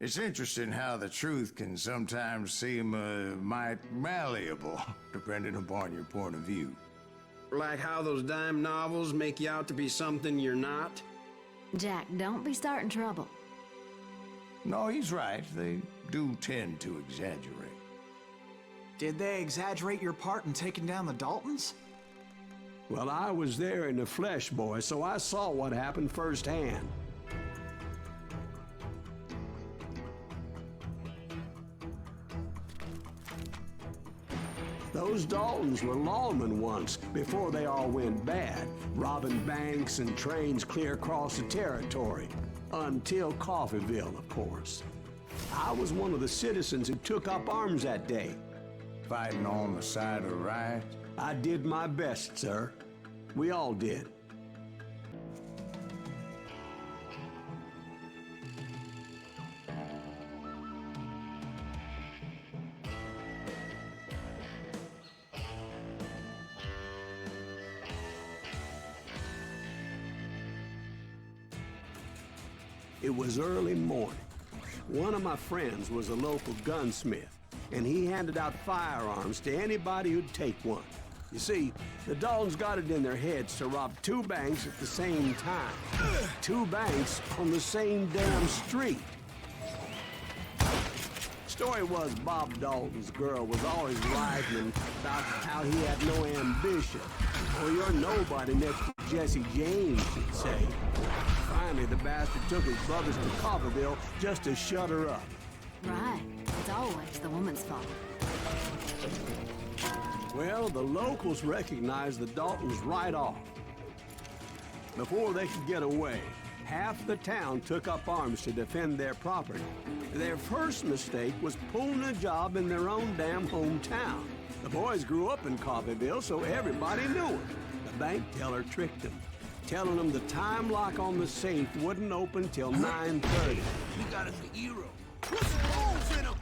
It's interesting how the truth can sometimes seem mite malleable, depending upon your point of view. Like how those dime novels make you out to be something you're not? Jack, don't be starting trouble. No, he's right. They do tend to exaggerate. Did they exaggerate your part in taking down the Daltons? Well, I was there in the flesh, boy, so I saw what happened firsthand. Those Daltons were lawmen once, before they all went bad, robbing banks and trains clear across the territory. Until Coffeeville, of course. I was one of the citizens who took up arms that day. Fighting on the side of right? I did my best, sir. We all did. It was early morning. One of my friends was a local gunsmith, and he handed out firearms to anybody who'd take one. You see, the Daltons got it in their heads to rob two banks at the same time. Two banks on the same damn street. Story was Bob Dalton's girl was always writing about how he had no ambition. Well, you're nobody next to Jesse James, she'd say. Finally, the bastard took his brothers to Coffeeville just to shut her up. Right. It's always the woman's fault. Well, the locals recognized the Daltons right off. Before they could get away, half the town took up arms to defend their property. Their first mistake was pulling a job in their own damn hometown. The boys grew up in Coffeeville, so everybody knew them. The bank teller tricked them, telling them the time lock on the safe wouldn't open till 9:30. We got us a hero. Put some holes in him!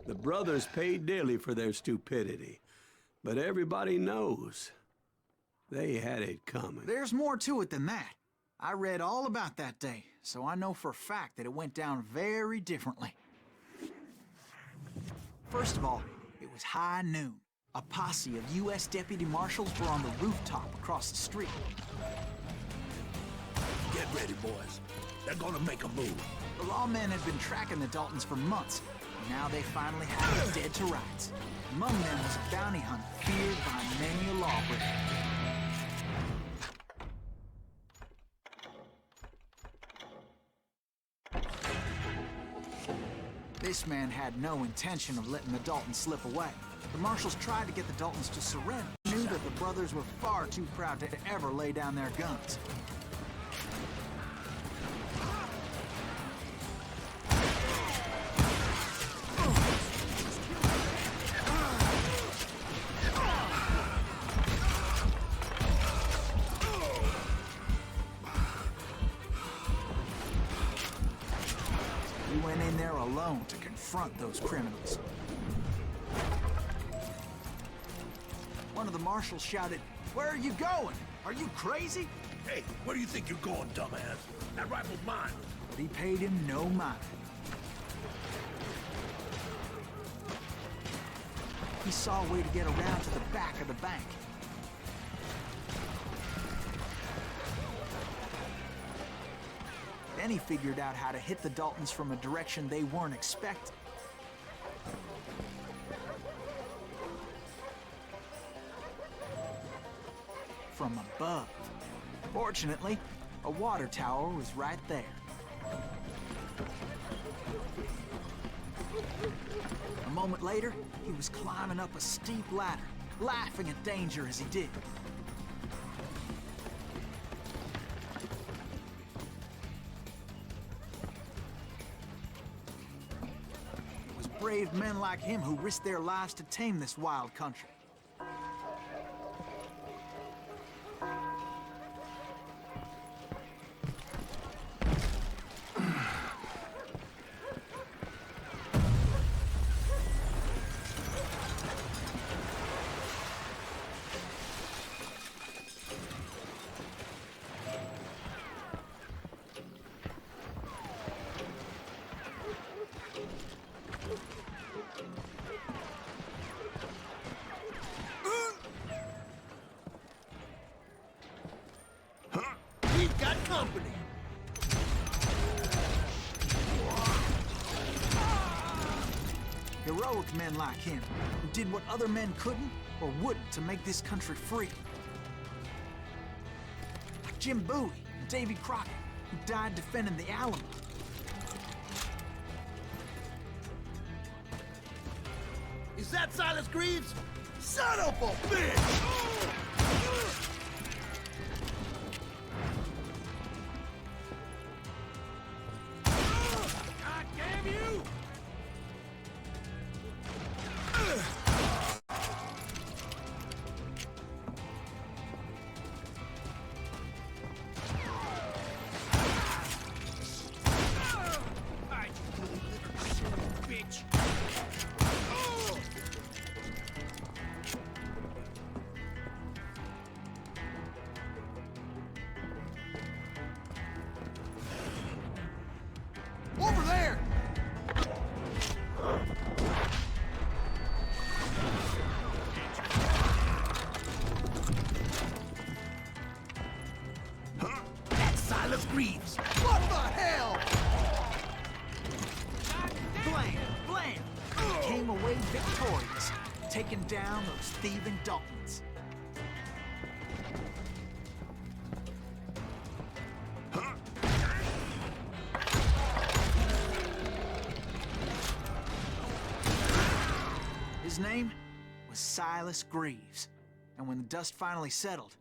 The brothers paid dearly for their stupidity, but everybody knows they had it coming. There's more to it than that. I read all about that day, so I know for a fact that it went down very differently. First of all, it was high noon. A posse of U.S. deputy marshals were on the rooftop across the street. Get ready, boys. They're gonna make a move. The lawmen had been tracking the Daltons for months, and now they finally had them dead to rights. Among them was a bounty hunter feared by many a lawbreaker. This man had no intention of letting the Daltons slip away. The marshals tried to get the Daltons to surrender, knew that the brothers were far too proud to ever lay down their guns. He went in there alone to confront those criminals. One of the marshals shouted, "Where are you going? Are you crazy?" Hey, where do you think you're going, dumbass? That rifle's mine. But he paid him no mind. He saw a way to get around to the back of the bank. Then he figured out how to hit the Daltons from a direction they weren't expecting. From above. Fortunately, a water tower was right there. A moment later, he was climbing up a steep ladder, laughing at danger as he did. It was brave men like him who risked their lives to tame this wild country. got company. Heroic men like him, who did what other men couldn't or wouldn't to make this country free. Like Jim Bowie and Davy Crockett, who died defending the Alamo. Is that Silas Greaves? Son of a bitch! God damn you! Bitch! Over there! That's Silas Greaves! What the hell? Blam! He came away victorious, taking down those thieving Daltons. His name was Silas Greaves, and when the dust finally settled,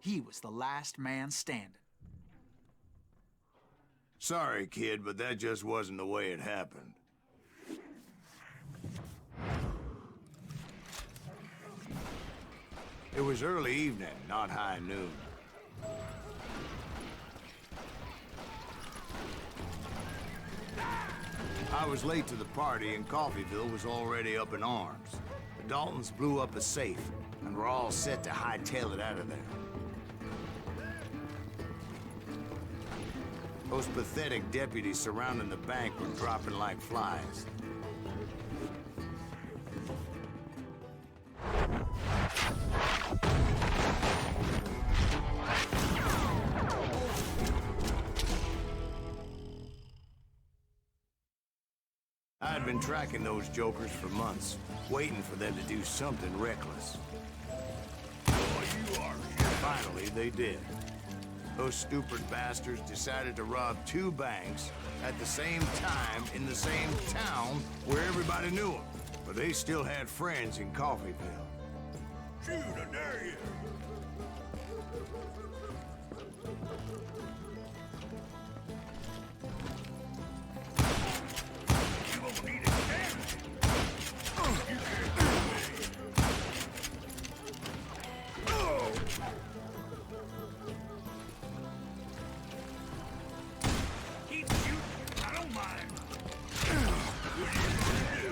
he was the last man standing. Sorry, kid, but that just wasn't the way it happened. It was early evening, not high noon. I was late to the party, and Coffeyville was already up in arms. The Daltons blew up a safe, and were all set to hightail it out of there. Those pathetic deputies surrounding the bank were dropping like flies. I'd been tracking those jokers for months, waiting for them to do something reckless. Finally, they did. Those stupid bastards decided to rob 2 banks at the same time in the same town where everybody knew them. But they still had friends in Coffeyville. Shoot, I dare you! You won't need it, damn it! You can't do me! Oh! Keep shooting, I don't mind. What are you gonna do?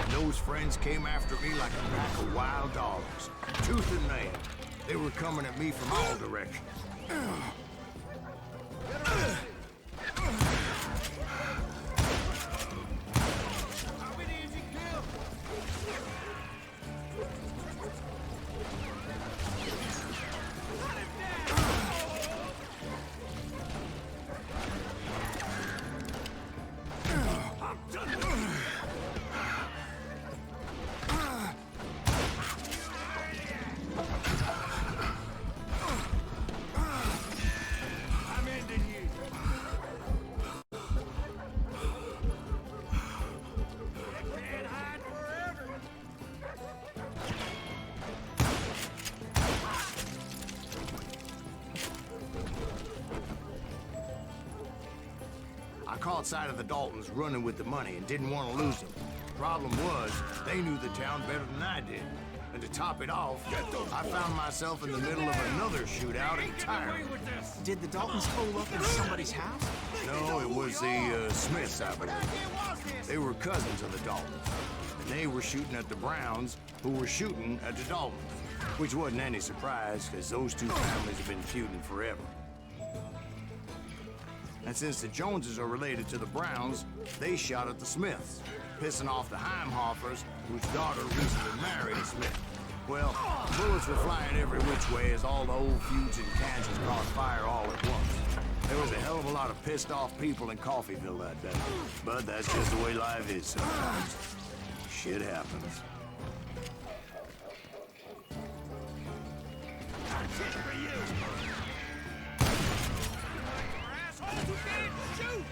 Those friends came after me like a pack of wild dogs, tooth and nail. They were coming at me from all directions. I caught sight of the Daltons running with the money and didn't want to lose them. Problem was, they knew the town better than I did. And to top it off, I found myself in the middle of another shootout entirely. Did the Daltons hole up in somebody's house? No, it was the Smiths, I believe. They were cousins of the Daltons. And they were shooting at the Browns, who were shooting at the Daltons. Which wasn't any surprise, because those two families have been feuding forever. And since the Joneses are related to the Browns, they shot at the Smiths, pissing off the Heimhoffers, whose daughter recently married a Smith. Well, bullets were flying every which way as all the old feuds in Kansas caught fire all at once. There was a hell of a lot of pissed off people in Coffeyville that day. But that's just the way life is sometimes. Shit happens. That's it for you! Assholes who can't shoot!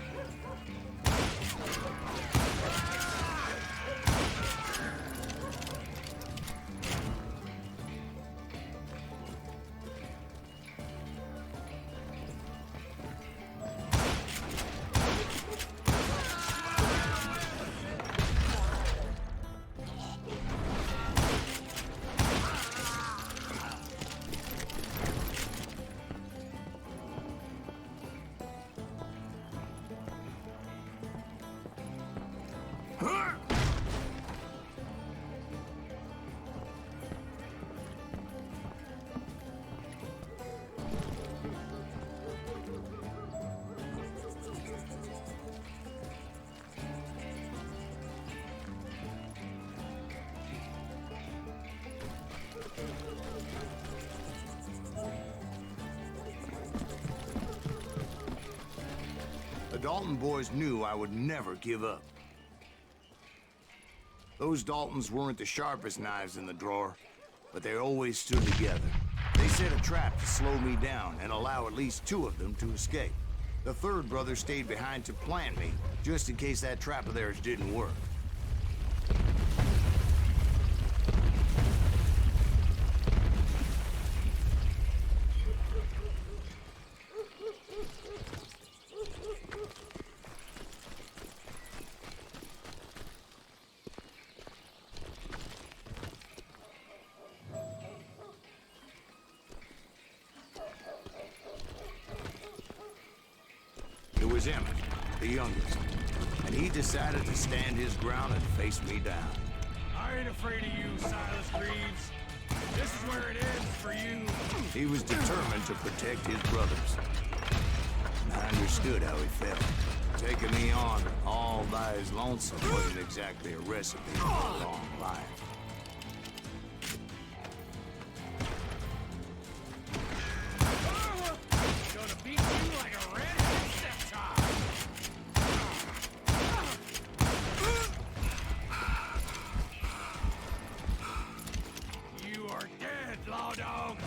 The Dalton boys knew I would never give up. Those Daltons weren't the sharpest knives in the drawer, but they always stood together. They set a trap to slow me down and allow at least two of them to escape. The third brother stayed behind to plant me, just in case that trap of theirs didn't work. It was Emmett, the youngest, and he decided to stand his ground and face me down. I ain't afraid of you, Silas Greaves. This is where it ends for you. He was determined to protect his brothers. And I understood how he felt. Taking me on all by his lonesome wasn't exactly a recipe for a long life. Gonna beat you like a red-headed stepchild. You are dead, law dog.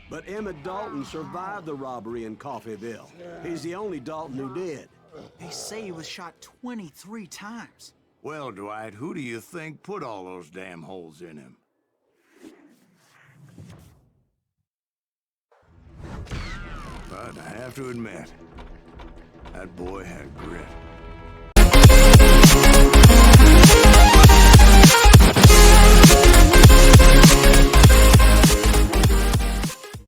But Emmett Dalton survived the robbery in Coffeyville. He's the only Dalton who did. They say he was shot 23 times. Well, Dwight, who do you think put all those damn holes in him? But I have to admit, that boy had grit.